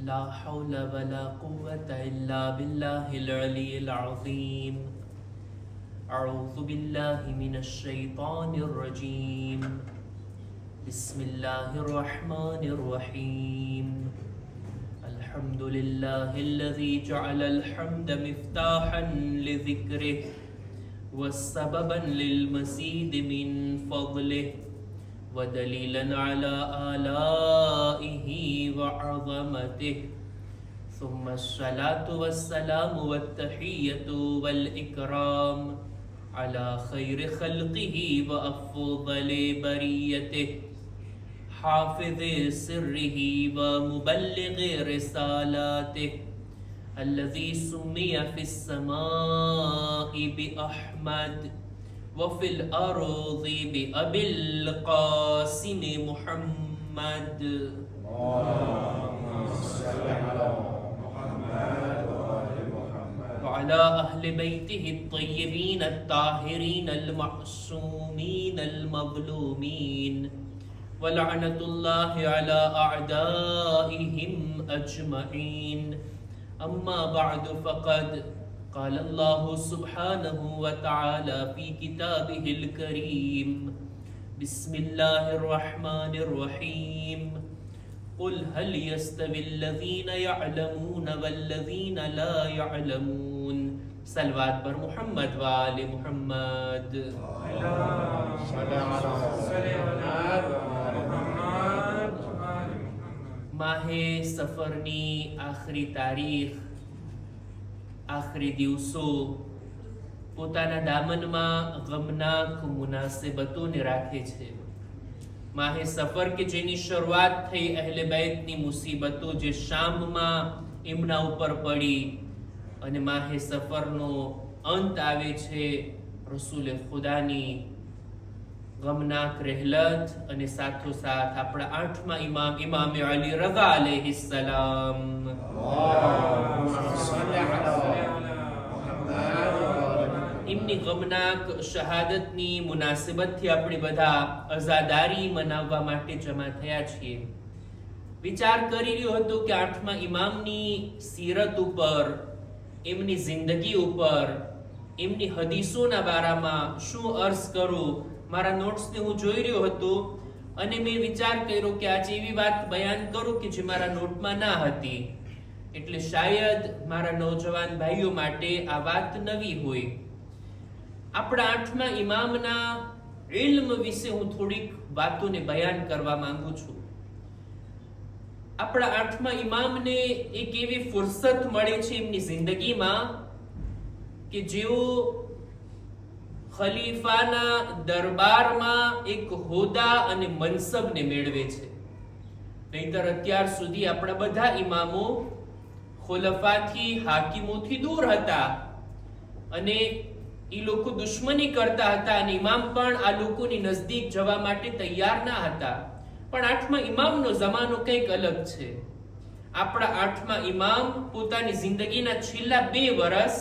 لا حول ولا قوة إلا بالله العلي العظيم. أعوذ بالله من الشيطان الرجيم. بسم الله الرحمن الرحيم. الحمد لله الذي جعل الحمد مفتاحا لذكره وسببا للمزيد من فضله ودليلا على آلائه وعظمته. ثم الصلاة والسلام والتحية والإكرام على خير خلقه وأفضل بريته حافظ سره ومبلغ رسالاته الذي سمي في السماء بأحمد وفي الأرض بأبي القاسم محمد. اللهم صل على محمد وآل محمد وعلى أهل بيته الطيبين الطاهرين المعصومين المظلومين ولعنة الله على أعدائهم أجمعين. أما بعد فقد قال الله سبحانه وتعالى في كتابه الكريم. بسم الله الرحمن الرحيم. قل هل يستوي الذين يعلمون والذين لا يعلمون. صلوات بر محمد وآل محمد. માહે સફરની આખરી તારીખ, આખરી દિવસો પોતાના દામનમાં ગમનાક મુનાસિબતોને રાખે છે. માહે સફર કે જેની શરૂઆત થઈ અહેલે બેતની મુસીબતો જે શામમાં એમના ઉપર પડી અને માહે સફરનો અંત આવે છે રસૂલે ખુદાની ગમનાક રહેલત અને સાથોસાથ આપણા આઠમા ઇમામ ઇમામે અલી રઝા અલૈહિસ્સલામ. એમની ગમનાક શહાદતની મુનાસિબતથી આપણે બધા અઝાદારી મનાવવા માટે જમા થયા છીએ. વિચાર કરી રહ્યો હતો કે આઠમા ઇમામની સીરત ઉપર, એમની જિંદગી ઉપર, એમની હદીસોના બારામાં શું અર્ઝ કરું. મારા નોટ્સને હું જોઈ રહ્યો હતો અને મેં વિચાર કર્યો કે આજે એવી વાત બયાન કરું કે જે મારા નોટમાં ના હતી. એટલે શાયદ મારા નૌજવાન ભાઈઓ માટે આ વાત નવી હોય. આપણા આઠમા ઇમામના ઇલ્મ વિશે હું થોડીક વાતોને બયાન કરવા માંગુ છું. આપણા આઠમા ઇમામને એક એવી ફુરસત મળે છે એમની જિંદગીમાં કે જેઓ ખલીફાના દરબારમાં એક હોદ્દા અને મનસબને મેળવે છે. નહીતર અત્યાર સુધી આપણા બધા ઇમામો ખુલફાથી, હાકીમોથી દૂર હતા અને એ લોકો દુશ્મની કરતા હતા અને ઇમામ પણ આ લોકોની નજદીક જવા માટે તૈયાર ના હતા. પણ આઠમા ઇમામનો જમાનો કંઈક અલગ છે. આપણા આઠમા ઇમામ પોતાની જિંદગીના છેલ્લા 2 વર્ષ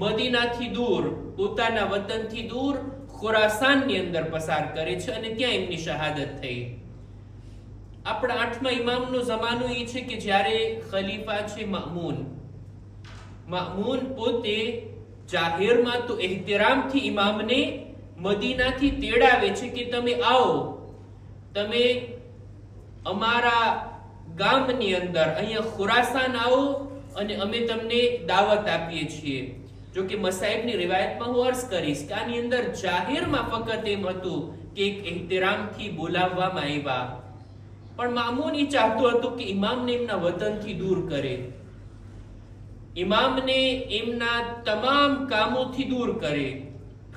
મદીનાથી દૂર, પોતાના વતનથી દૂર ખુરાસાનની અંદર પસાર કરે છે અને ત્યાં એમની શહાદત થઈ. આપણા આઠમા ઇમામનો જમાનો એ છે કે જ્યારે ખલીફા છે મામૂન. મામૂન પોતે જાહેરમાં તો એહતરામથી ઇમામને મદીનાથી તેડાવે છે કે તમે આવો, તમે અમારા ગામની અંદર અહીંયા ખુરાસાન આવો અને અમે તમને દાવત આપીએ છીએ. જો કે મસાઈબની રિવાયતમાં હું અર્ઝ કરીશ કે આની અંદર જાહેરમાં ફક્ત એમ હતું કે એક એહતરામથી બોલાવવામાં આવ્યા. પણ મામૂન એ ચાહતો હતો કે ઇમામને એમના વતનથી દૂર કરે, ઇમામને એમના તમામ કામોથી દૂર કરે,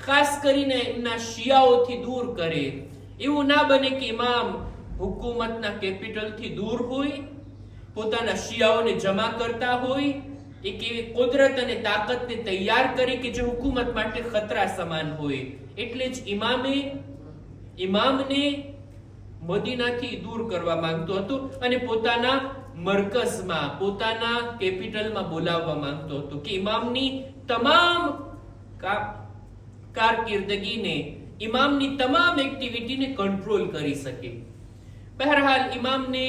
ખાસ કરીને એમના શિયાઓથી દૂર કરે. એવું ના બને કે ઇમામ હુકુમતના કેપિટલથી દૂર હોય, પોતાના શિયાઓને જમા કરતા હોય, એક એવી કુદરત અને તાકાતને તૈયાર કરે કે જે હુકુમત માટે ખતરા સમાન હોય. એટલે જ ઇમામને મદીનાથી દૂર કરવા માંગતો હતો અને પોતાના મરકઝમાં, પોતાના કેપિટલમાં બોલાવવા માંગતો હતો કે ઇમામની તમામ કારકિર્દગીને, ઇમામની તમામ એક્ટિવિટીને કંટ્રોલ કરી શકે. બહરહાલ ઇમામને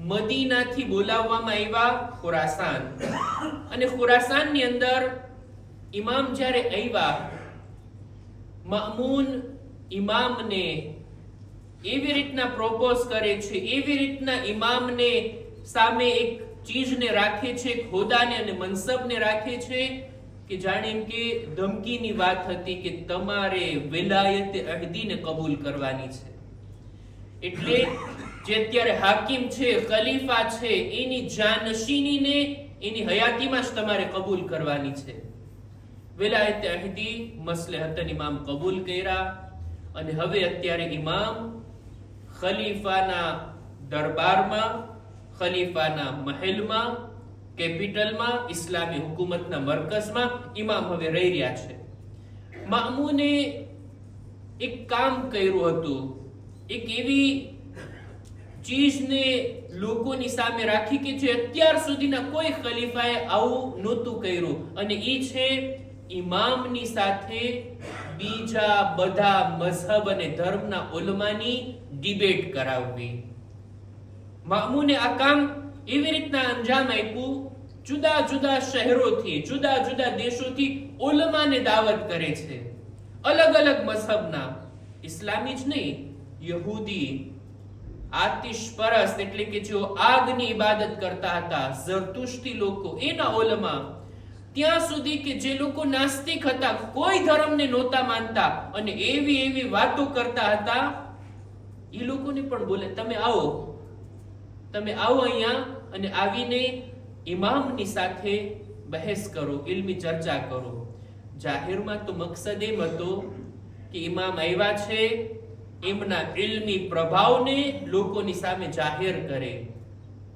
મદીનાથી બોલાવવામાં આવ્યા ખુરાસાન, અને ખુરાસાનની અંદર ઇમામ જ્યારે આવ્યા, મામૂન ઇમામને એવી રીતના પ્રોપોઝ કરે છે, એવી રીતના ઇમામને સામે એક ચીજને રાખે છે, એક હોદાને અને મનસબને રાખે છે કે જાણે એમ કે ધમકીની વાત હતી કે તમારે વિલાયતે અહદીને કબૂલ કરવાની છે. એટલે જે અત્યારે હાકિમ છે, ખલીફા છે, એની જાનશીનીને એની હયાતીમાં જ તમારે કબૂલ કરવાની છે. વિલાયતે અહદી મસલહતન ઇમામ કબૂલ કર્યા, અને હવે અત્યારે ઇમામ ખલીફાના દરબારમાં, ખલીફાના મહેલમાં, કેપિટલમાં, ઇસ્લામી હુકુમતના મરકઝમાં ઇમામ હવે રહી રહ્યા છે. મામૂને એક કામ કર્યું હતું, એક એવી ચીજને લોકોની સામે રાખી કે જે અત્યાર સુધીના કોઈ ખલીફાએ આવું નહોતું કર્યું, અને એ છે ઇમામની સાથે બીજા બધા મઝહબ અને ધર્મના ઉલમાની ડિબેટ કરાવવી. મામૂને આ કામ એવી રીતના અંજામ આપ્યું, જુદા જુદા શહેરોથી, જુદા જુદા દેશોથી ઉલમાને દાવત કરે છે, અલગ અલગ મઝહબના, ઇસ્લામી જ નહીં, યહૂદી, આતિશ પરસ્ત એટલે કે જેઓ આગની ઇબાદત કરતા હતા, ઝરતુશ્તી લોકો, એના ઉલમા, ત્યાં સુધી કે જે લોકો નાસ્તિક હતા, કોઈ ધર્મને નહોતા માનતા, અને એવી એવી વાતો કરતા હતા, એ લોકોને પણ બોલે તમે આવો અહીંયા, અને આવીને ઇમામની સાથે બહેસ કરો, ઇલ્મી ચર્ચા કરો. જાહેરમાં તો મકસદ એમ હતો કે ઇમામ આવ્યા છે, એમના ઇલ્મી પ્રભાવને લોકોની સામે જાહેર કરે,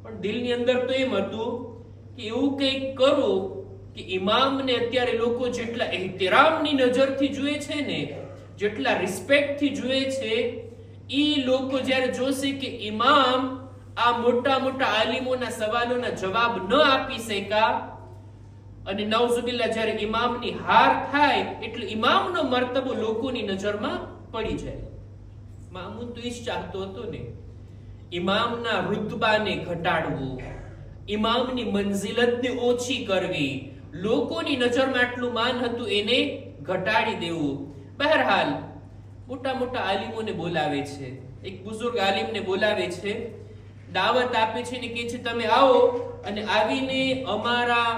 પણ દિલની અંદર તો એમ હતું કે એવું કંઈક કરો કે ઇમામને અત્યારે લોકો જેટલા એહતરામની નજરથી જુએ છે ને, જેટલા રિસ્પેક્ટથી જુએ છે, ઈ લોકો જ્યારે જોશે કે ઇમામ આ મોટા મોટા આલિમોના સવાલોના જવાબ ન આપી શક્યા, અને નઉઝુબિલ્લાહ જ્યારે ઇમામની હાર થાય એટલે ઇમામનો મર્તબો લોકોની નજરમાં પડી જાય. મામૂન તો ઈ જ ચાહતો હતો ને, ઇમામના રુતબાને ઘટાડવું, ઇમામની મંઝિલતને ઓછી કરવી, લોકોની નજરમાં આટલું માન હતું એને ઘટાડી દેવું. બહરહાલ મોટા મોટા આલિમોને બોલાવે છે, એક બુઝુર્ગ આલિમને બોલાવે છે, દાવત આપે છે ને કહે છે તમે આવો, અને આવીને અમારા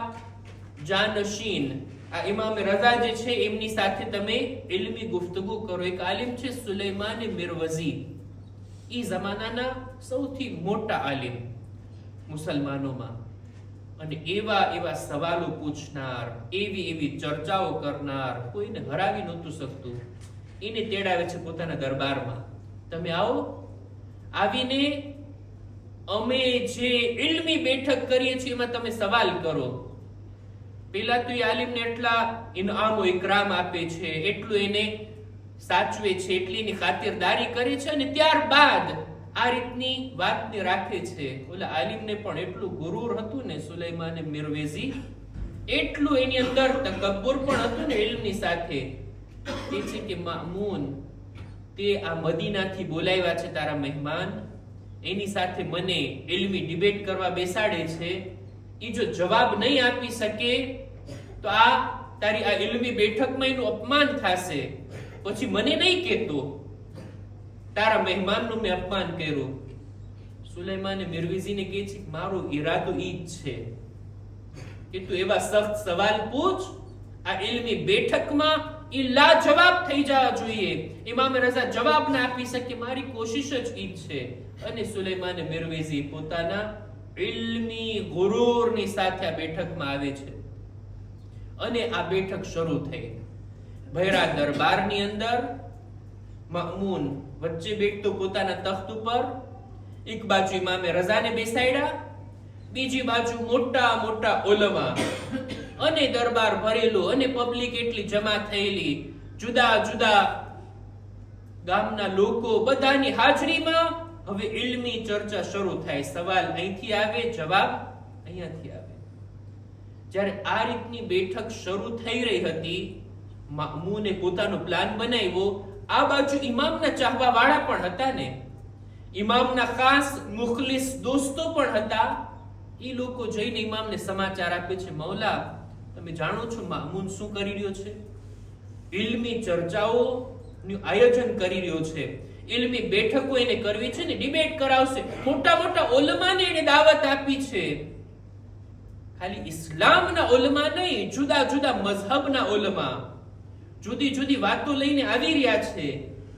જાનશીન આ ઇમામ રઝા જે છે એમની સાથે તમે ઇલ્મી ગુફ્તગુ કરો. એક આલિમ છે સુલેમાન મિરવઝી, ઈ જમાનાના સૌથી મોટા આલિમ મુસલમાનોમાં, અને એવા સવાલો પૂછનાર, એવી ચર્ચાઓ કરનાર, કોઈને હરાવી નહોતું શકતું. એને તેડાવે છે પોતાના દરબારમાં, તમે આવો, આવીને અમે જે ઇલ્મી બેઠક કરીએ છીએ એમાં તમે સવાલ કરો. પેલા તો એ આલિમને એટલા ઇનામો ઇકરામ આપે છે, એટલું એને સાચવે છે, એટલી એની ખાતરદારી કરે છે, અને ત્યારબાદ આ રીતની વાતને રાખે છે. ઓલા આલિમને પણ એટલું ગુરૂર હતું ને સુલેમાન મિરવેઝી, એટલું એની અંદર તકબ્બુર પણ હતું ને ઇલ્મની સાથે. એ છે કે મામૂન, તે આ મદીનાથી બોલાવ્યા છે તારા મહેમાન, એની સાથે મને ઇલ્મી ડિબેટ કરવા બેસાડે છે, એ જો જવાબ નહીં આપી શકે તો આ તારી આ ઇલ્મી બેઠકમાં એનું અપમાન થશે, પછી મને નહીં કહેતો તારા મહેમાનનું મેં અપમાન કર્યું. સુલેમાને મિરવેઝીને કહે છે મારો ઈરાદો ઈ જ છે કે તું એવા સખ્ત સવાલ પૂછ, આ ઇલ્મી બેઠકમાં ઈ લાજવાબ થઈ જવા જોઈએ, ઇમામ રઝા જવાબ ના આપી શકે, મારી કોશિશ જ ઈ છે. અને સુલેમાન મિરવેઝી પોતાના ઇલ્મી ગુરૂરની સાથે આ બેઠકમાં આવે છે, અને આ બેઠક શરૂ થઈ. ભૈરા દરબારની અંદર મામૂન વચ્ચે બેઠતો પોતાના તખ્ત ઉપર, એક બાજુ ઇમામે રઝાને બેસાડ્યા, બીજી બાજુ મોટા મોટા ઉલમા, અને દરબાર ભરેલો, અને પબ્લિક એટલી જમા થયેલી, જુદા જુદા ગામના લોકો, બધાની હાજરીમાં હવે ઇલ્મી ચર્ચા શરૂ થાય. સવાલ અહીંથી આવે, જવાબ અહીંયાથી આવે. જ્યારે આ રીતની બેઠક શરૂ થઈ રહી હતી, મામૂને પોતાનો પ્લાન બનાવ્યો. આ બાજુ ઇમામના ચાહવા વાળા પણ હતા ને, ઇમામના ખાસ મુખલિસ દોસ્તો પણ હતા. એ લોકો જઈને ઇમામને સમાચાર આપે છે, મૌલા તમે જાણો છો મામૂન શું કરી રહ્યો છે? ઇલ્મી ચર્ચાઓનું આયોજન કરી રહ્યો છે, ઇલ્મી બેઠકો એને કરવી છે ને, ડિબેટ કરાવશે. મોટા મોટા ઉલમાને એને દાવત આપી છે. ખાલી ઇસ્લામના ઉલમા નહીં, જુદા જુદા મઝહબના ઉલમા જુદી જુદી વાતો લઈને આવી રહ્યા છે.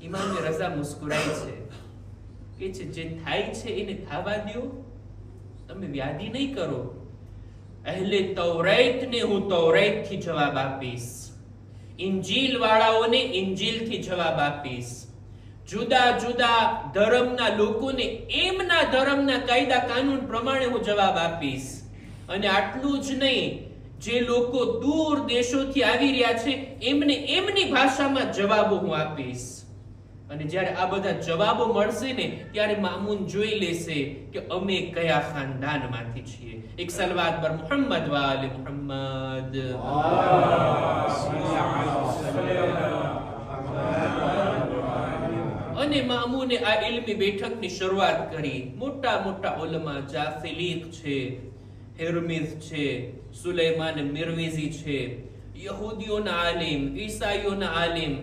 ઇમામને રઝા મુસ્કુરાય છે, કે છે જે થાય છે એને થવા દો, તમે વ્યાધિ નહીં કરો. અહેલે તૌરાતને હું તૌરાતથી જવાબ આપીશ, ઇંજીલ વાળાઓને ઇંજીલથી જવાબ આપીશ, જુદા જુદા ધર્મના લોકોને એમના ધર્મના કાયદા કાનૂન પ્રમાણે હું જવાબ આપીશ. અને આટલું જ નહીં, જે લોકો દૂર દેશોથી આવી રહ્યા છે એમને એમની ભાષામાં જવાબો હું આપીશ. અને જ્યારે આ બધા જવાબો મળશે ને ત્યારે મામૂન જોઈ લેશે કે અમે કયા ખાનદાનમાંથી છીએ. એક સલવાત પર મુહમ્મદ વાલે મુહમ્મદ. અને મામૂને આ ઇલ્મી બેઠકની શરૂઆત કરી. મોટા મોટા ઉલમા જાફિલીક છે, હિરમિઝ છે, સુલેમાન મિરવેઝી છે, યહૂદીઓના આલિમ, ઈસાઈઓના આલિમ,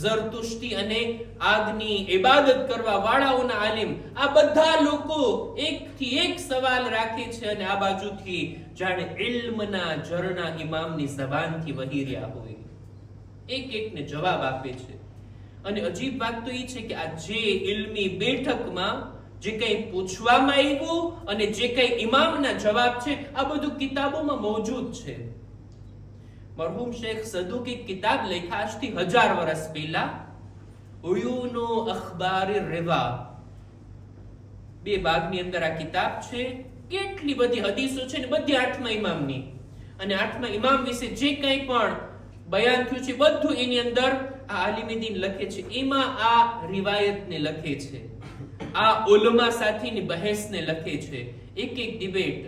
ઝરતુશ્તી અને આગની ઇબાદત કરવા વાળાઓના આલિમ, આ બધા લોકો એકથી એક સવાલ રાખે છે અને આ બાજુથી જાણે ઇલ્મના ઝરણા ઇમામની ઝબાનથી વહી રહ્યા હોય, એક એકને જવાબ આપે છે. અને અજીબ વાત તો એ છે કે આ જે ઇલ્મી બેઠકમાં જે કંઈ પૂછવામાં આવ્યું અને જે કંઈ ઇમામના જવાબ છે આ બધું કિતાબોમાં મોજૂદ છે. મરહૂમ શેખ સદુક એક કિતાબ લખ્યા આજથી 1000 વર્ષ પહેલા, ઉયુનો અખબારી રિવા. 2 ભાગની અંદર આ કિતાબ છે. કેટલી બધી હદીસો છે ને બધી 8મા ઇમામની. અને 8મા ઇમામ વિશે જે કંઈ પણ બયાન થયું છે બધું એની અંદર આ આલિમીદીન લખે છે. એમાં આ રિવાયતને લખે છે, આ ઉલમા સાથેની બહેસને લખે છે, એક એક ડિબેટ.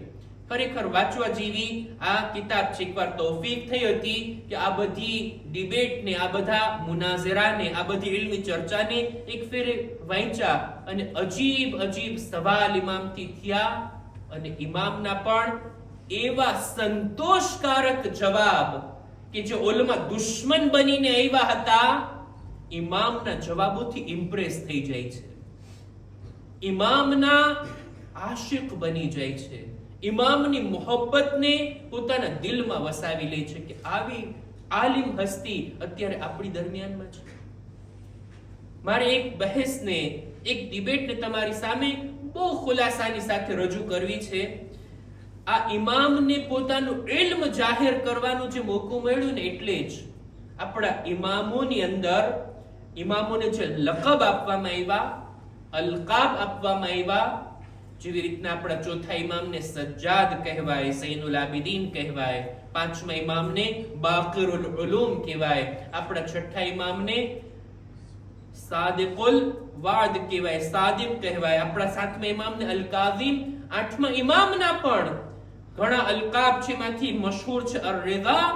ખરેખર વાંચવા જેવી આ કિતાબ છે. એકવાર તૌફીક થઈ હતી કે આ બધી ડિબેટને, આ બધા મુનાઝરાને, આ બધી ઇલ્મી ચર્ચાને એક ફેરે વાંચ્યા અને અજીબ અજીબ સવાલ ઇમામથી થયા અને ઇમામના પણ એવા સંતોષકારક જવાબ કે જે ઉલમા દુશ્મન બનીને આવ્યા હતા, ઇમામના જવાબોથી ઇમ્પ્રેસ થઈ જાય છે, ઇમામના આશિક બની જાય છે, ઇમામની મોહબ્બતને પોતાના દિલમાં વસાવી લે છે કે આવી આલિમ હસ્તી અત્યારે આપણી દરમિયાનમાં છે. મારે એક બહેસને, એક ડિબેટને તમારી સામે બહુ ખુલાસાની સાથે રજૂ કરવી છે. આ ઇમામને પોતાનું ઇલ્મ જાહેર કરવાનો જે મોકો મળ્યો ને એટલે જ આપણા ઇમામોની અંદર ઇમામોને જે લકબ આપવામાં આવ્યા, અલકાબ આપવામાં આવ્યા, જેવી રીતના આપણા ચોથા ઇમામને સજ્જાદ કહેવાય, ઝૈનુલ આબિદીન કહેવાય, 5મા ઇમામને બાકિરુલ ઉલૂમ કહેવાય, આપણા છઠ્ઠા ઇમામને સાદિકુલ વાદ કહેવાય, સાદિક કહેવાય, આપણા 7મા ઇમામને અલ કાઝિમ, 8મા ઇમામના પણ ઘણા અલકાબ છે, એમાંથી મશહૂર છે અર રિઝા.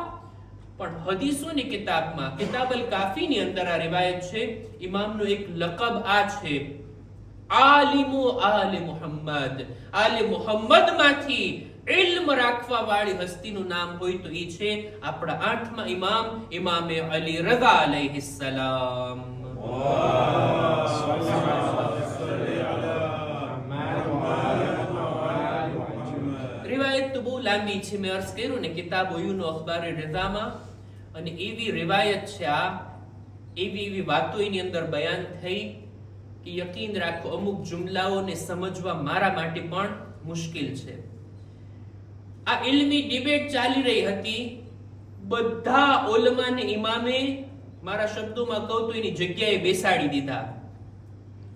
પણ હદીસોની કિતાબમાં કિતાબ અલ કાફીની અંદર આ રિવાયત છે, ઇમામનો એક લકબ આ છે, આલિમુ આલે મુહમ્મદ. આલે મુહમ્મદ માંથી ઇલ્મ રાખવા વાળી હસ્તીનું નામ હોય તો એ છે આપણા 8મા ઇમામ, ઇમામે અલી રઝા અલૈહિસ્સલામ. રિવાયત તો બહુ લાંબી છે, મેં અર્ઝ કર્યું ને કિતાબ ઉયુનો અખબારે રઝામાં. અને એવી રિવાયત છે, આ એવી વાતો એની અંદર બયાન થઈ કે યકીન રાખો અમુક જુમલાઓને સમજવા મારા માટે પણ મુશ્કેલ છે. આ ઇલ્મી ડિબેટ ચાલી રહી હતી, બધા ઉલમાને ઇમામે મારા શબ્દોમાં કહું તો એની જગ્યાએ બેસાડી દીધા.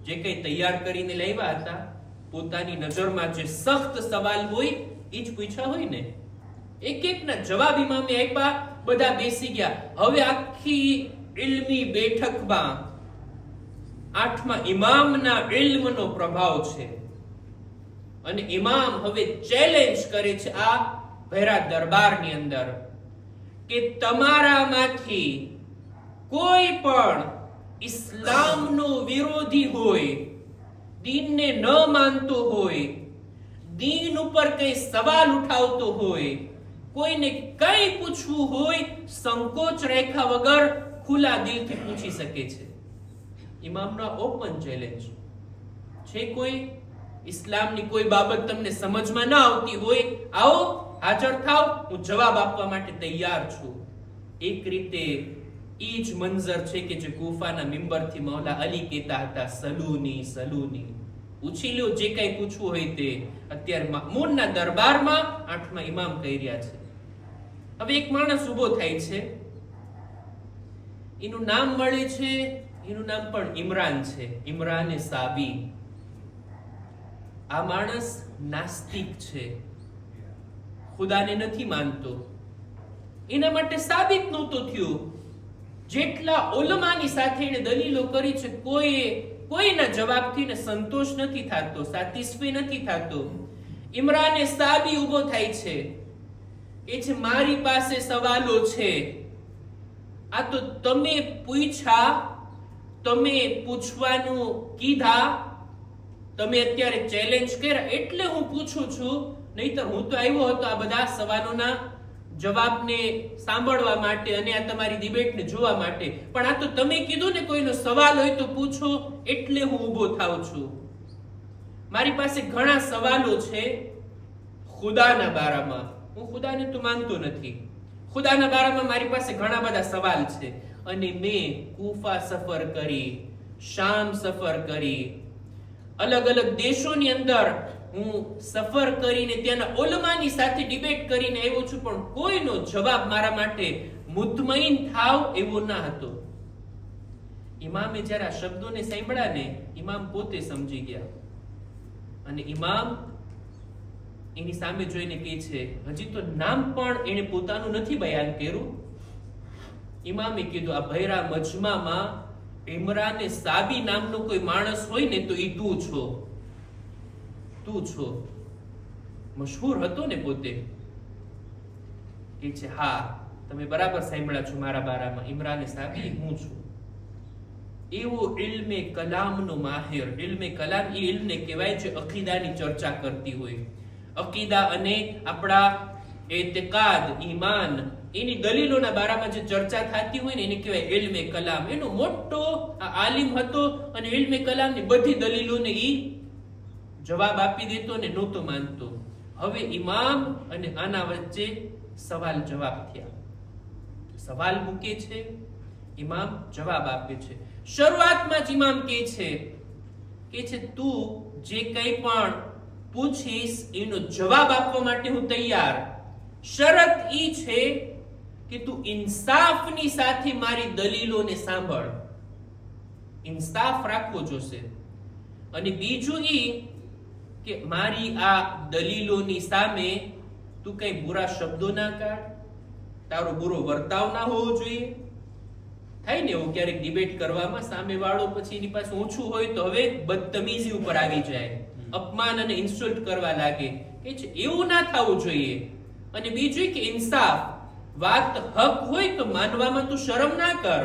જે કંઈ તૈયાર કરીને લાવ્યા હતા, પોતાની નજરમાં જે સખ્ત સવાલ હોય એ જ પૂછ્યા હોય ને, એક એકના જવાબ ઇમામે આપ્યા, બધા બેસી ગયા. હવે આખી ઇલ્મી બેઠકમાં 8મા ઇમામના ઇલ્મનો પ્રભાવ છે અને ઇમામ હવે ચેલેન્જ કરે છે આ ભેરા દરબારની અંદર કે તમારામાંથી કોઈ પણ ઇસ્લામનો વિરોધી હોય, દીનને ન માનતો હોય, દીન ઉપર કઈ સવાલ ઉઠાવતો હોય, કોઈને કઈ પૂછવું હોય, સંકોચ રેખા વગર ખુલ્લા દિલથી પૂછી શકે છે. ઇમામનો ઓપન ચેલેન્જ છે. કોઈ ઇસ્લામની કોઈ બાબત તમને સમજમાં ન આવતી હોય, આવો હાજર થાવ, હું જવાબ આપવા માટે તૈયાર છું. એક રીતે ઈ જ મંઝર છે કે જે કૂફાના મિંબરથી મૌલા અલી કહેતા હતા, સલૂની સલૂની, પૂછી લો જે કઈ પૂછવું હોય તે. અત્યારે મામૂનના દરબારમાં 8મા ઇમામ કહી રહ્યા છે. હવે એક માણસ ઉભો થાય છે, એનું નામ મળે છે, એનું નામ પણ ઇમરાન છે, ઇમરાન સાબી. આ માણસ નાસ્તિક છે, ખુદાને નથી માનતો. એના માટે સાબિત નહોતું થયું. જેટલા ઉલમાની સાથે એને દલીલો કરી છે, કોઈના જવાબથી ને સંતોષ નથી થતો, સેટિસ્ફાઈ નથી થતો. ઇમરાન સાબી ઉભો થાય છે, એ છે મારી પાસે સવાલો છે. આ તો તમે પૂછ્યા, તમે પૂછવાનું કીધા, તમે અત્યારે ચેલેન્જ કર્યા એટલે હું પૂછું છું. નહીતર હું તો આવ્યો હતો આ બધા સવાલોના જવાબને સાંભળવા માટે અને આ તમારી ડિબેટને જોવા માટે. પણ આ તો તમે કીધું ને કોઈનો સવાલ હોય તો પૂછો, એટલે હું ઊભો થાઉં છું. મારી પાસે ઘણા સવાલો છે ખુદાના બારામાં. હું ખુદાને તો માનતો નથી. ખુદાના બારામાં મારી પાસે ઘણા બધા સવાલ છે. અને મેં કૂફા સફર કરી, શામ સફર કરી, અલગ અલગ દેશોની અંદર હું સફર કરીને ત્યાંના ઉલમાની સાથે ડિબેટ કરીને આવ્યો છું, પણ કોઈનો જવાબ મારા માટે મુતમઈન થાવ એવો ના હતો. ઇમામે જ્યારે આ શબ્દોને સાંભળ્યા ને, ઇમામ પોતે સમજી ગયા. અને ઇમામ એની સામે જોઈને કહે છે, હજી તો નામ પણ એને પોતાનું નથી બયાન કર્યું. ઇમામે કીધું, આ ભૈરા મજમામાં ઇમરાન સાબી નામનો કોઈ માણસ હોય ને તો ઈ તું છો. તું છો. મશહૂર હતો ને પોતે. કે છે હા, તમે બરાબર સાંભળ્યા છો મારા બારામાં, ઇમરાન સાબી હું છું. એવો ઇલ્મે કલામનો માહિર. ઇલ્મે કલામ એ ઇલ્મને કહેવાય છે અકીદાની ચર્ચા કરતી હોય. અકીદા અને આપણા એતકાદ, ઈમાન, એની દલીલોના બારામાં જે ચર્ચા થતી હોય ને એને કહેવાય ઇલ્મે કલામ. એનો મોટો આ આલિમ હતો અને ઇલ્મે કલામની બધી દલીલોને ઈ જવાબ આપી દેતો ને નહોતો માનતો. હવે ઇમામ અને આના વચ્ચે સવાલ જવાબ થયા. સવાલ મૂકે છે, ઇમામ જવાબ આપે છે. શરૂઆતમાં જ ઇમામ કહે છે તું જે કંઈ પણ પૂછીશ એનો જવાબ આપવા માટે હું તૈયાર. શરત ઈ છે કે તું ઇન્સાફની સાથે મારી દલીલોને સાંભળ. ઇન્સાફ રાખવો જોશે. અને બીજું ઈ કે મારી આ દલીલોની સામે તું કઈ બુરા શબ્દો ના કાઢ, તારો બુરો વર્તાવ ના હોવો જોઈએ. થાય ને એવું ક્યારેક ડિબેટ કરવામાં સામે વાળો પછી એની પાસે ઓછું હોય તો હવે બદતમીજી ઉપર આવી જાય, અપમાન અને ઇન્સલ્ટ કરવા લાગે. કે છે એવું ના થવું જોઈએ. અને બીજું કે ઇન્સાફ, વાત હક હોય તો માનવામાં તું શરમ ના કર,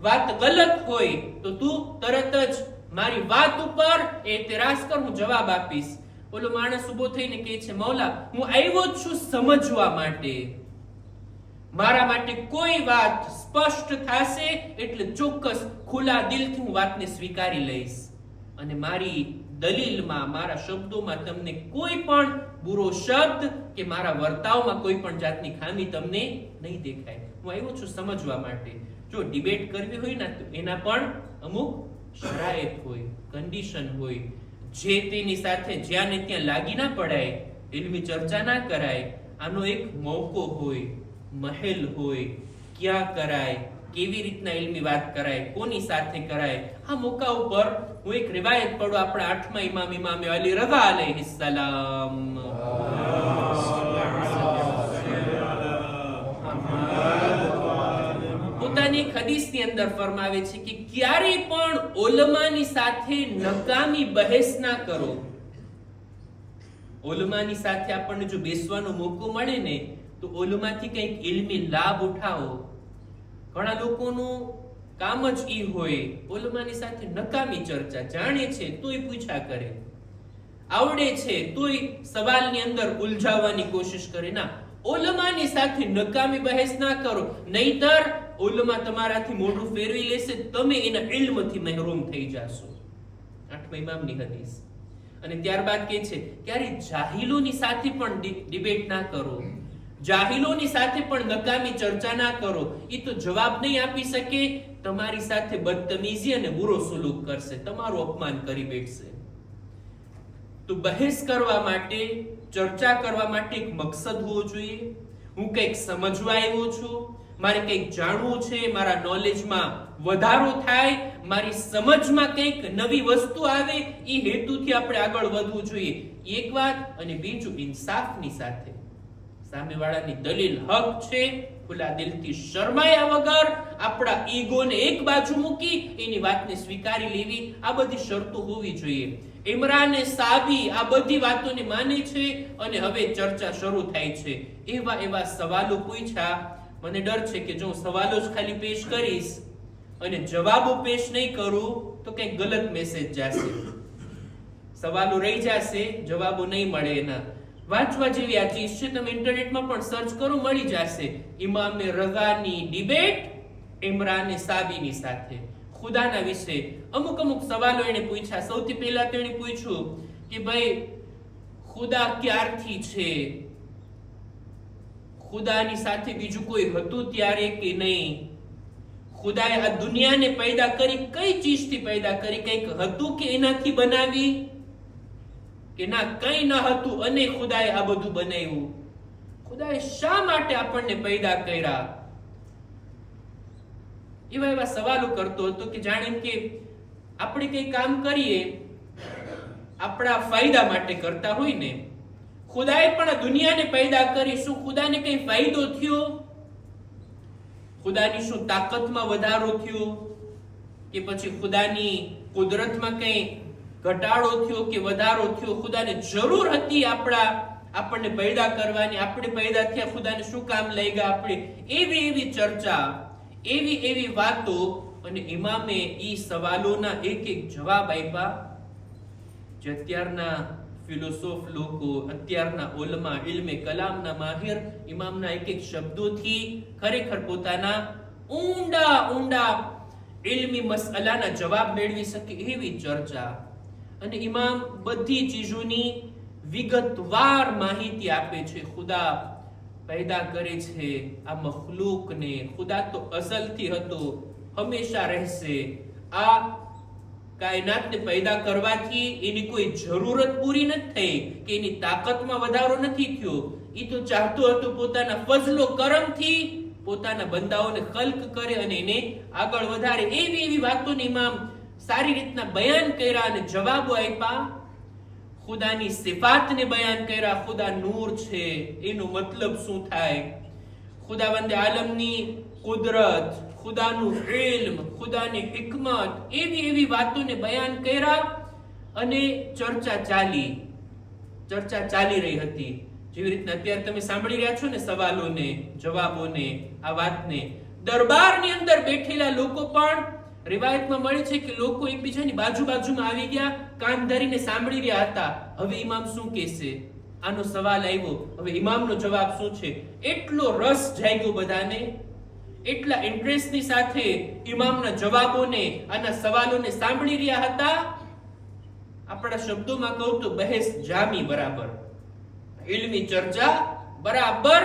વાત ગલત હોય તો તું તરત જ મારી વાત ઉપર એતરાઝ કર, હું જવાબ આપીશ. ઓલો માણસ ઉભો થઈને કહે છે, મૌલા હું આવ્યો જ છું સમજવા માટે. મારા માટે કોઈ વાત સ્પષ્ટ થશે એટલે ચોક્કસ ખુલ્લા દિલથી હું વાતને સ્વીકારી લઈશ. અને મારી દલીલમાં, મારા શબ્દોમાં તમને કોઈ પણ બુરો શબ્દ કે મારા વર્તાવમાં કોઈ પણ જાતની ખામી તમને નહીં દેખાય. હું આવ્યો છું સમજવા માટે. જો ડિબેટ કરવી હોય ને તો એના પણ અમુક શરાયત હોય, કન્ડિશન હોય. જે તેની સાથે જ્યાં ને ત્યાં લાગી ના પડાય, ઇલ્મી ચર્ચા ના કરાય. આનો એક મોકો હોય, મહેલ હોય, ક્યાં કરાય, કેવી રીતના ઇલ્મી વાત કરાય, કોની સાથે કરાય. આ મોકા ઉપર હું એક રિવાયત પડું. આપણા 8મા ઇમામ, ઇમામે અલી રઝા અલૈહિસ્સલામ, પોતાની એક હદીસની અંદર ફરમાવે છે કે ક્યારે પણ ઉલમાની સાથે નકામી બહેસ ના કરો. ઉલમાની સાથે આપણને જો બેસવાનો મોકો મળે ને તો ઉલમાથી કંઈક ઇલ્મી લાભ ઉઠાવો. ઘણા લોકોનું કામ જ ઈ હોય, ઓલમાની સાથે નકામી ચર્ચા, જાણે છે તોય પૂછા કરે, આવડે છે તોય સવાલની અંદર ઉલઝાવવાની કોશિશ કરે. ના, ઓલમાની સાથે નકામી બહેસ ના કરો, નહીતર ઓલમા તમારાથી મોઢું ફેરવી લેશે, તમે એના ઇલ્મથી મહેરૂમ થઈ જાશો. 8મા ઇમામની હદીસ. અને ત્યારબાદ કહે છે ક્યારે જાહિલોની સાથે પણ ડિબેટ ના કરો, જાહિલોની સાથે પણ નકામી ચર્ચા ના કરો. એ તો જવાબ નહીં આપી શકે, તમારી સાથે બદતમીઝી અને બુરો સુલુક કરશે, તમારું અપમાન કરી બેઠશે. તો બહેસ કરવા માટે, ચર્ચા કરવા માટે એક મકસદ હોવો જોઈએ. હું કંઈક સમજવા આવ્યો છું, મારે કંઈક જાણવું છે, મારા નોલેજમાં વધારો થાય, મારી સમજમાં કંઈક નવી વસ્તુ આવે, એ હેતુથી આપણે આગળ વધવું જોઈએ. એક વાત. અને બીજું, ઇન્સાફની સાથે. સામેવાળાની દલીલ હક છે, ખુલ્લા દિલથી શરમાયા વગર આપણા ઈગોને એક બાજુ મૂકી એની વાતને સ્વીકારી લેવી, આ બધી શરતો હોવી જોઈએ. ઇમરાન સાબી આ બધી વાતોને માને છે અને હવે ચર્ચા શરૂ થાય છે. એવા સવાલો પૂછ્યા. મને ડર છે કે જો સવાલો જ ખાલી પેશ કરીશ અને જવાબો પેશ નહીં કરું તો કંઈક ગલત મેસેજ જશે, સવાલો રહી જશે, જવાબો નહીં મળે. એના વાંચવા જેવી આ ચીજ છે, તમે ઇન્ટરનેટમાં પણ સર્ચ કરો, મળી જશે. ઇમામે રઝાની ડિબેટ ઇમરાન સાબીની સાથે ખુદાના વિશે અમુક સવાલો એને પૂછ્યા. સૌથી પહેલા તો એને પૂછ્યું કે ભાઈ ખુદા ક્યારથી છે, ખુદાની સાથે બીજું કોઈ હતું ત્યારે કે નહીં, ખુદાએ આ દુનિયાને પેદા કરી કઈ ચીજથી પેદા કરી, કંઈક હતું કે એનાથી બનાવી, કે ના કંઈ ન હતું અને ખુદાએ આ બધું બનાવ્યું, ખુદાએ શા માટે આપણને પેદા કર્યા. એવા સવાલો કરતો હતો કે જાણે કે આપણે કઈ કામ કરીએ આપણા ફાયદા માટે કરતા હોય ને. ખુદાએ પણ આ દુનિયાને પેદા કરી, શું ખુદાને કઈ ફાયદો થયો, ખુદાની શું તાકાતમાં વધારો થયો, કે પછી ખુદાની કુદરતમાં કઈ ઘટાડો થયો કે વધારો થયો, ખુદાને જરૂર હતી આપણને પેદા કરવાની, આપણે પેદા થયા, ખુદાને શું કામ લઈ ગયા આપણે. એવી ચર્ચા, એવી વાતો. અને ઇમામે ઈ સવાલોના એક જવાબ આપ્યા જે અત્યારના ફિલોસોફ લોકો, અત્યારના ઉલમા, ઇલ્મે કલામના માહિર ઇમામના એક શબ્દોથી ખરેખર પોતાના ઊંડા ઇલ્મી મસલાના જવાબ મેળવી શકે એવી ચર્ચા. અને ઇમામ બધી ચીજોની વિગતવાર માહિતી આપે છે. ખુદા પેદા કરે છે આ મખલૂકને, ખુદા તો અઝલથી હતો, હંમેશા રહેશે. આ કાયનાતને પેદા કરવાથી એની કોઈ જરૂરત પૂરી નથી થઈ કે એની તાકાતમાં વધારો નથી થયો. એ તો ચાહતો હતો પોતાના ફઝલો કરમથી પોતાના બંદાઓને ખલ્ક કરે અને એને આગળ વધારે. એવી વાતોને ઇમામ સારી રીતના બયાન કર્યા અને જવાબો આપ્યા. ખુદાની સિફાતને બયાન કર્યા, ખુદા નૂર છે એનો મતલબ શું થાય, ખુદાવંદ આલમની કુદરત, ખુદાનું ઇલ્મ, ખુદાની હિકમત, એવી વાતોને બયાન કર્યા. અને ચર્ચા ચાલી રહી હતી. જેવી રીતના અત્યારે તમે સાંભળી રહ્યા છો ને સવાલોને, જવાબોને, આ વાતને. દરબારની અંદર બેઠેલા લોકો પણ રિવાયતમાં મળે છે કે લોકો એકબીજાની બાજુમાં આવી ગયા, કાન ધરીને સાંભળી રહ્યા હતા. હવે ઇમામ શું કહેશે, આનો સવાલ આવ્યો, હવે ઇમામનો જવાબ શું છે. એટલો રસ જાગ્યો બધાને, એટલા ઇન્ટરેસ્ટની સાથે ઇમામના જવાબોને, આના સવાલોને સાંભળી રહ્યા હતા. આપણા શબ્દોમાં કહું તો બહેસ જામી બરાબર, ઇલ્મી ચર્ચા બરાબર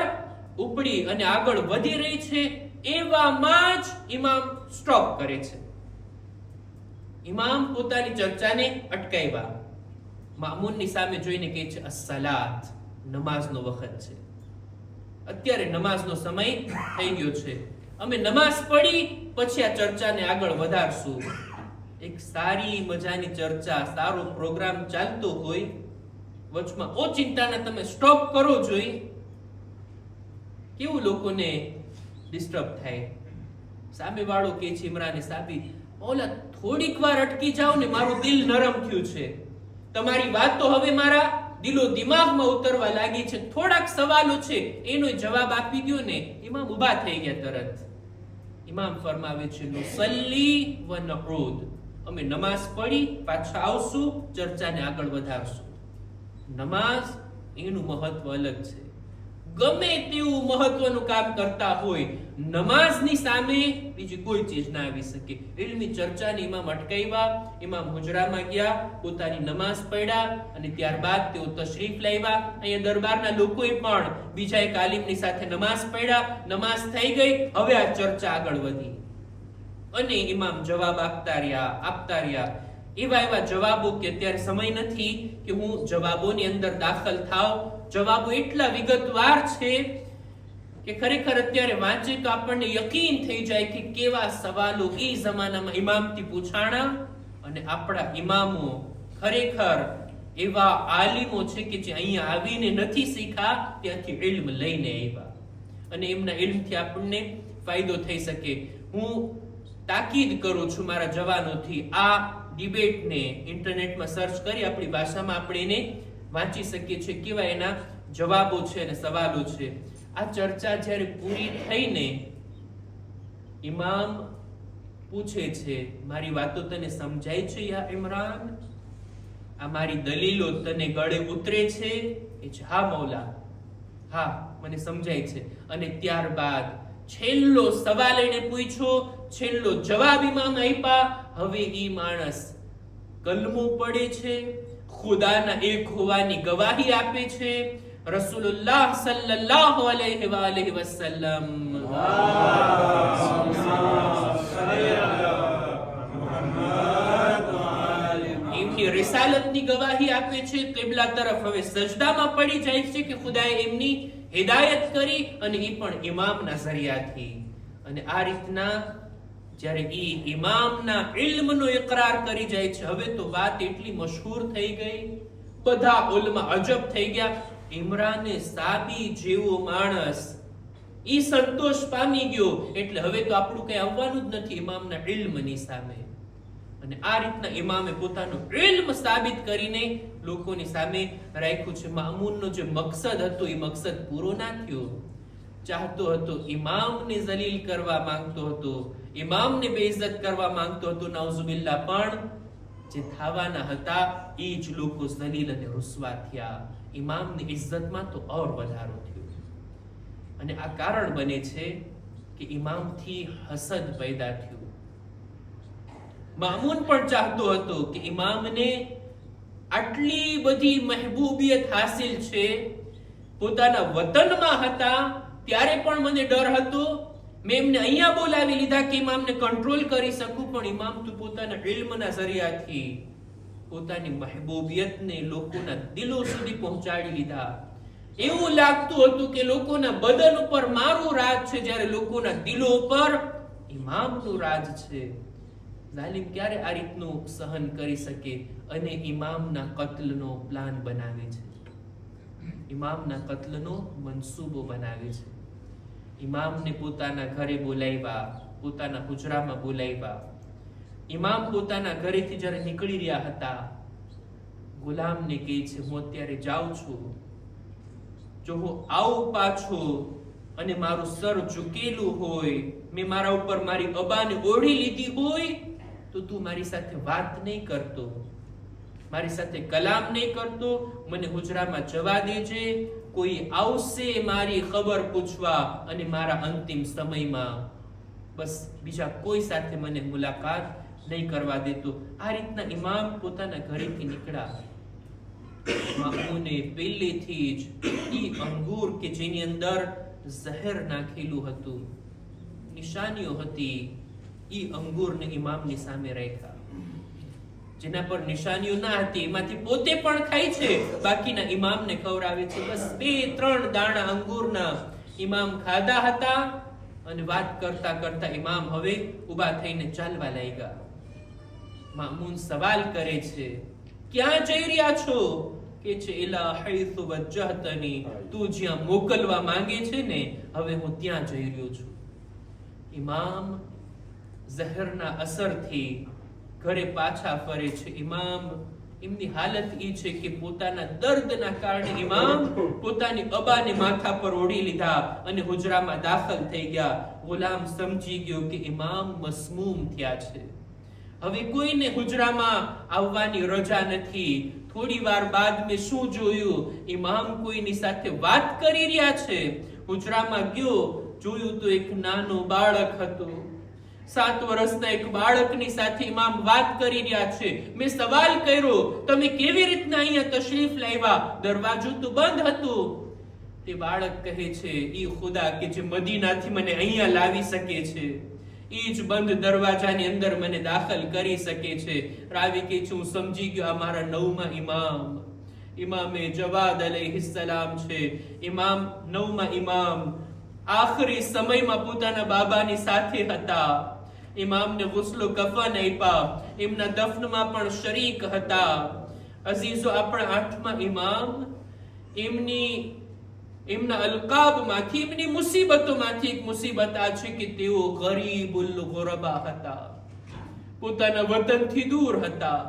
ઉપડી અને આગળ વધી રહી છે. એવામાં જ ઇમામ સ્ટોપ કરે છે. ઇમામ પોતાની ચર્ચાને અટકાવ્યા. મામૂનની સામે જોઈને કહે છે અસ્સલાત, નમાઝનો વખત છે, અત્યારે નમાઝનો સમય થઈ ગયો છે, અમે નમાઝ પડી પછી આ ચર્ચાને આગળ વધારશું. એક સારી મજાની ચર્ચા, સારો પ્રોગ્રામ ચાલતો હોય, વચમાં ઓચિંતાના તમે સ્ટોપ કરો જોઈ, કેવું લોકોને ડિસ્ટર્બ થાય. સામે વાળો કે છે ઇમરાન સાબી, ઓલા થોડીક વાર અટકી જાઓ ને, મારું દિલ નરમ થયું છે, તમારી વાત તો હવે મારા દિલો દિમાગમાં ઉતરવા લાગી છે, થોડાક સવાલો છે એનો જવાબ આપી દો ને. ઇમામ ઊભા થઈ ગયા તરત. ઇમામ ફરમાવે છે નુસલ્લી વ નઉદ, અમે નમાઝ પઢી પાછા આવશું, ચર્ચાને આગળ વધારશું. નમાઝ એનું મહત્વ અલગ છે. ગમે તેવું મહત્વનું કામ કરતા હોય, નમાઝની સામે બીજી કોઈ ચીજ ના આવી શકે. ઇલ્મી ચર્ચાને ઇમામ અટકાવ્યા, ઇમામ હુજરામાં ગયા, પોતાની નમાઝ પઢ્યા અને ત્યારબાદ તેઓ તશરીફ લાવ્યા. અહીંયા દરબારના લોકોએ પણ બીજા એક આલિમની સાથે નમાઝ પઢ્યા, નમાઝ થઈ ગઈ. હવે આ ચર્ચા આગળ વધી અને ઇમામ જવાબ આપતા રહ્યા. એવા જવાબો કે અત્યારે સમય નથી કે હું જવાબોની અંદર દાખલ થાવ. જવાબો એટલા વિગતવાર છે કે ખરેખર અત્યારે વાંચે તો આપણને યકીન થઈ જાય કે કેવા સવાલો એ જમાનામાં ઇમામથી પૂછાણા. અને આપણા ઇમામો ખરેખર એવા આલિમો છે કે જે અહીંયા આવીને નથી શીખ્યા, ત્યાંથી ઇલ્મ લઈને આવ્યા અને એમના ઇલ્મથી આપણને ફાયદો થઈ શકે. હું તાકીદ કરું છું મારા જવાનોથી, આ ડિબેટને ઇન્ટરનેટમાં સર્ચ કરી આપણી ભાષામાં આપણે એને વાંચી શકીએ છીએ, કેવા એના જવાબો છે અને સવાલો છે. આ ચર્ચા જ્યારે પૂરી થઈને ઇમામ પૂછે છે, મારી વાતો તને સમજાય છે યા ઇમરાન? આ મારી દલીલો તને ગળે ઉતરે છે? એ છે હા મૌલા, હા મને સમજાય છે. અને ત્યારબાદ છેલ્લો સવાલ એને પૂછ્યો, છેલ્લો જવાબ ઇમામ આપ્યા. હવે ઈ માણસ કલમો પડે છે, ખુદાના એક હોવાની ગવાહી આપે છે. રસૂલુલ્લાહ સલ્લલ્લાહુ અલૈહિ વસલ્લમ એમની રિસાલતની ગવાહી આપે છે. કિબલા તરફ હવે સજદામાં પડી જાય છે કે ખુદાએ એમની હિદાયત કરી અને એ પણ ઇમામના ઝરિયાથી. અને આ રીતના જ્યારે ઈ ઇમામના ઇલ્મનો ઇકરાર કરી જાય છે, હવે તો વાત એટલી મશહૂર થઈ ગઈ, બધા ઉલમા અજબ થઈ ગયા. ઇમરાને સાબી જેવો માણસ ઈ સંતોષ પામી ગયો, એટલે હવે તો આપણું કઈ આવવાનું જ નથી ઇમામના ઇલ્મની સામે. અને આ રીતના ઇમામે પોતાનું ઇલ્મ સાબિત કરીને લોકોની સામે રાખ્યું છે. મામૂનનો જે મકસદ હતો એ મકસદ પૂરો ના થયો. ચાહતો હતો ઇમામને જલીલ કરવા માંગતો હતો, ઇમામને બેઇઝ્ઝત કરવા માંગતો હતો, નાઉઝુબિલ્લાહ. પણ જે થવાના હતા એ જ લોકો જલીલ અને રૂસવા થયા. ઇમામની ઇજ્જતમાં તો ઓર વધારો થયો. અને આ કારણ બને છે કે ઇમામથી હસદ પેદા થયું. મામૂન પણ ચાહતો હતો કે ઇમામને આટલી બધી મહેબૂબિયત હાસિલ છે, પોતાના વતનમાં હતા ત્યારે પણ મને ડર હતો, મેં એમને અહીંયા બોલાવી લીધા કે ઇમામને કંટ્રોલ કરી શકું, પણ ઇમામ તો પોતાના ઇલ્મના ઝરિયાથી પોતાની મહેબૂબિયતને લોકોના દિલો સુધી પહોંચાડી લીધા. એવું લાગતું હતું કે લોકોના બદન ઉપર મારું રાજ છે, જ્યારે લોકોના દિલો ઉપર ઇમામનું રાજ છે. જાલિમ ક્યારે આ રીતનું સહન કરી શકે? અને ઇમામના કત્લનો પ્લાન બનાવે છે, ઇમામના કત્લનો મનસૂબો બનાવે છે. ઇમામને પોતાના ઘરે બોલાવ્યા, પોતાના હુજરામાં બોલાવ્યા. ઇમામ પોતાના ઘરેથી જ્યારે નીકળી રહ્યા હતા, ગુલામને કહે છે, હું અત્યારે જાઉં છું, જો હું આવું પાછો અને મારું સર ઝુકેલું હોય, મેં મારા ઉપર મારી અબાને ઓઢી લીધી હોય, તો તું મારી સાથે વાત નહીં કરતો, મારી સાથે કલામ નહીં કરતો, મને હુજરામાં જવા દેજે. કોઈ આવશે મારી ખબર પૂછવા અને મારા અંતિમ સમયમાં, બસ બીજા કોઈ સાથે મને મુલાકાત નહીં કરવા દેતો. આ રીતના ઇમામ પોતાના ઘરેથી નીકળ્યા. મામૂને પહેલેથી જ ઈ અંગૂર કે જેની અંદર ઝહેર નાખેલું હતું, નિશાનીઓ હતી, ઈ અંગૂરને ઇમામની સામે રાખ્યા. જેના પર નિશાનીઓ ના હતી એમાંથી પોતે પણ ખાય છે, બાકીના ઇમામને ખવડાવે છે. બસ 2-3 દાણા અંગૂરના ઇમામ ખાધા હતા અને વાત કરતા કરતા ઇમામ હવે ઊભા થઈને ચાલવા લાગ્યા. મામૂન સવાલ કરે છે, ક્યાં જઈ રહ્યા છો? કે છે ઇલા હૈસુ વજ્જહતની, તું જ્યાં મોકલવા માંગે છે ને, હવે હું ત્યાં જઈ રહ્યો છું. ઇમામ ઝહરના અસરથી ઘરે પાછા ફરે છે. ઇમામ એમની હાલત એ છે કે પોતાના દર્દના કારણે ઇમામ પોતાની અબાને માથા પર ઓઢી લીધા અને હુજરામાં દાખલ થઈ ગયા. ગુલામ સમજી ગયો કે ઇમામ મસમૂમ થયા છે. હવે કોઈને હુજરામાં આવવાની રજા નથી. થોડી વાર બાદ મેં શું જોયું, ઇમામ કોઈની સાથે વાત કરી રહ્યા છે. હુજરામાં ગયો, જોયું તો એક નાનો બાળક હતો. 7 વર્ષના એક બાળકની સાથે ઇમામ વાત કરી રહ્યા છે. મેં સવાલ કર્યો, તમે કેવી રીતના અહીંયા તશરીફ લાવ્યા? દરવાજો તો બંધ હતો. તે બાળક કહે છે, ઈ ખુદા કે જે મદીનાથી મને અહીંયા લાવી શકે છે, ઈ જ બંધ દરવાજાની અંદર મને દાખલ કરી શકે છે. રાવી કે હું સમજી ગયો આ મારા 9મા ઇમામ. ઇમામે જવાદ અલૈહિસ્સલામ છે. ઇમામ 9મા ઇમામ આખરી સમયમાં પોતાના બાબાની સાથે હતા. ઇમામને ગુસ્લો કફન આપ્યા, એમના દફનમાં પણ શરીક હતા. અઝીઝો, આપણા 8મા ઇમામ એમના અલકાબમાંથી, એમની મુસીબતોમાંથી એક મુસીબત આ છે કે તેઓ ગરીબુલ ગુરબા હતા, પોતાના વતનથી દૂર હતા.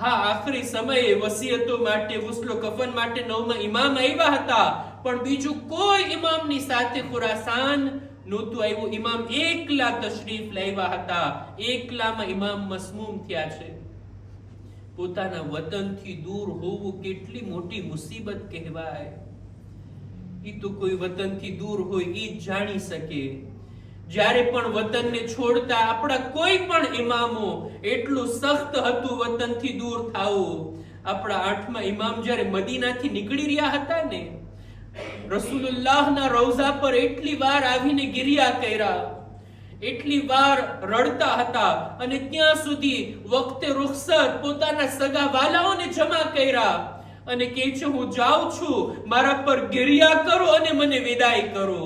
હા, આખરી સમયે વસિયતો માટે, ગુસ્લો કફન માટે 9મા ઇમામ આવ્યા હતા, પણ બીજું કોઈ ઇમામની સાથે ખુરાસાન નહોતું આવ્યું. ઇમામ એકલા તશરીફ લાવ્યા હતા. એકલામાં ઇમામ મસમૂમ થયા છે. પોતાના વતનથી દૂર હોવું કેટલી મોટી મુસીબત કહેવાય. ઈ તો કોઈ વતનથી દૂર હોય ઈ જ જાણી શકે. જ્યારે પણ વતનને છોડતા આપણા કોઈ પણ ઇમામો એટલું સખ્ત હતું વતનથી દૂર થાવું. આપણા 8મા ઇમામ જ્યારે મદીનાથી નીકળી રહ્યા હતા ને, રસૂલુલ્લાહના રોઝા પર એટલી વાર આવીને ગિરિયા કર્યા, એટલી વાર રડતા હતા, અને ત્યાં સુધી વખતે રૂખસત પોતાના સગા વાલાઓને જમા કર્યા અને કહે છે, હું જાઉં છું, મારા પર ગિરિયા કરો અને મને વિદાય કરો.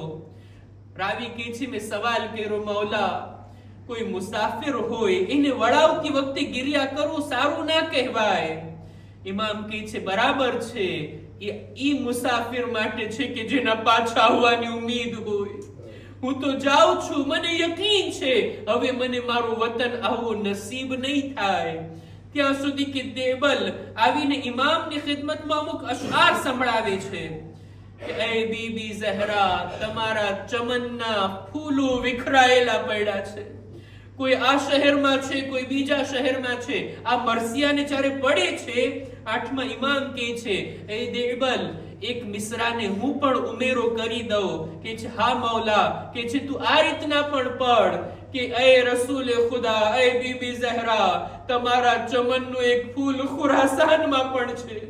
રાવી કહે છે, મેં સવાલ કર્યો, મૌલા, કોઈ મુસાફિર હોય એને વળાવતી વખતે ગિરિયા કરવું સારું ના કહેવાય. ઇમામ કહે છે, બરાબર છે, ઈ મુસાફિર માટે છે કે જેના પાછા આવવાની ઉમ્મીદ હોય. હું તો જાઉં છું, મને યકીન છે હવે મને મારું વતન આવવું નસીબ નહીં થાય. ત્યાં સુધી કે દેબલ આવીને ઇમામની ખિદમતમાં અમુક અશઆર સંભળાવે છે કે એ બીબી ઝહરા, તમારા ચમનના ફૂલો વિખરાયેલા પડ્યા છે. કોઈ આ શહેરમાં છે, કોઈ બીજા શહેરમાં છે. આ મરસિયાને જ્યારે પડે છે, 8મા ઇમામ કહે છે, એ દેબલ, એક મિસરાને હું પણ ઉમેરો કરી દઉં. કે છે, હા મૌલા. કે છે, તું આ રીતના પણ પડ કે એ રસૂલ ખુદા, એ બીબી ઝહરા, તમારા ચમનનું એક ફૂલ ખુરાસાનમાં પણ છે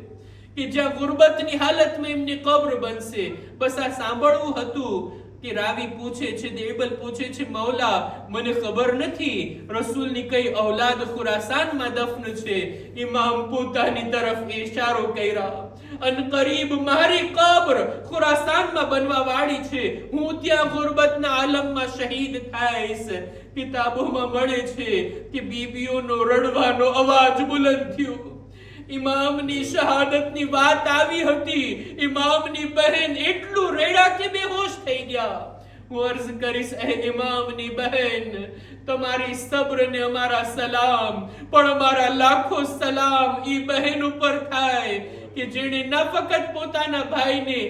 કે જ્યાં ગુરબતની હાલતમાં એમની કબ્ર બનશે. બસ આ સાંભળવું હતું. કે રાવી પૂછે છે, દેબલ પૂછે છે, મૌલા, મને ખબર નથી રસૂલની કઈ ઔલાદ ખુરાસાનમાં દફન છે. ઇમામ પોતાની તરફ ઇશારો કર્યા, અન કરીબ મારી કબ્ર ખુરાસાનમાં બનવા વાળી છે. હું ત્યાં ગુરબતના આલમમાં શહીદ થાઈશ. કિતાબોમાં મળે છે કે બીબીઓનો રડવાનો અવાજ બુલંદ થયો. ઇમામની શહાદતની વાત આવી હતી. ઇમામની બહેન એટલું રેડા કે બેહોશ થઈ ગયા. હું અર્ઝ કરીશ, એ ઇમામની બહેન, તમારી સબ્રને અમારા સલામ, પણ અમારા લાખો સલામ ઈ બહેન ઉપર થાય કે જેણે ન ફકત પોતાના ભાઈને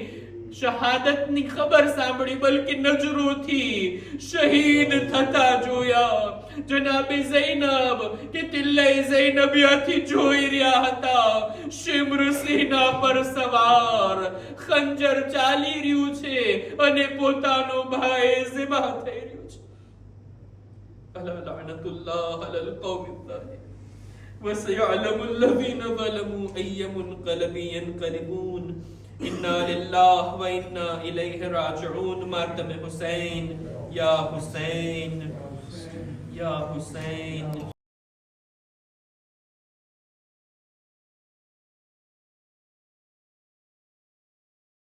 શહાદતની ખબર સાંભળી, બલકે નજરોથી શહીદ થતા જોયા. જનાબે ઝૈનબ કે તિલ્લે ઝૈનબિયાથી જોઈ રહ્યા હતા. શિમ્ર સિંહના પર સવાર, ખંજર ચાલી રહ્યું છે અને પોતાનો ભાઈ ઝિબા થઈ રહ્યો છે. અલા લઅનતુલ્લાહ અલલ કૌમિ ઝાલિમ વસયઅલમુ અલ્લઝીના ઝલમુ અય્ય મુનકલબિન યનકલિબૂન. इन्ना लिल्लाह व इन्ना इलैहि राजिऊन. मातम हुसैन, या हुसैन, या हुसैन.